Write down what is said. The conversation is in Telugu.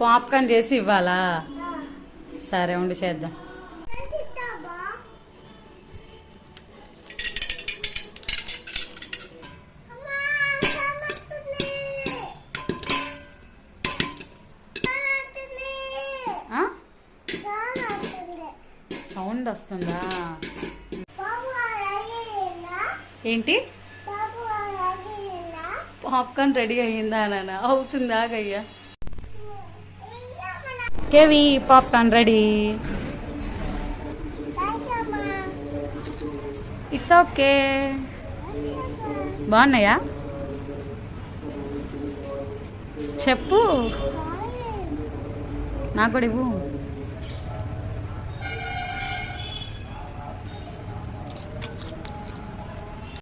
పాప్కార్న్ చేసి ఇవ్వాలా? సరే ఉండి చేద్దాం. సౌండ్ వస్తుందా? ఏంటి? పాప్కార్న్ రెడీ అయ్యిందా నాన్న? అవుతుందా గయ్యా? కేవి పాప్కార్న్ రెడీ. It's okay. బాగున్నాయా చెప్పు. నాకు కూడా ఇవ్వు.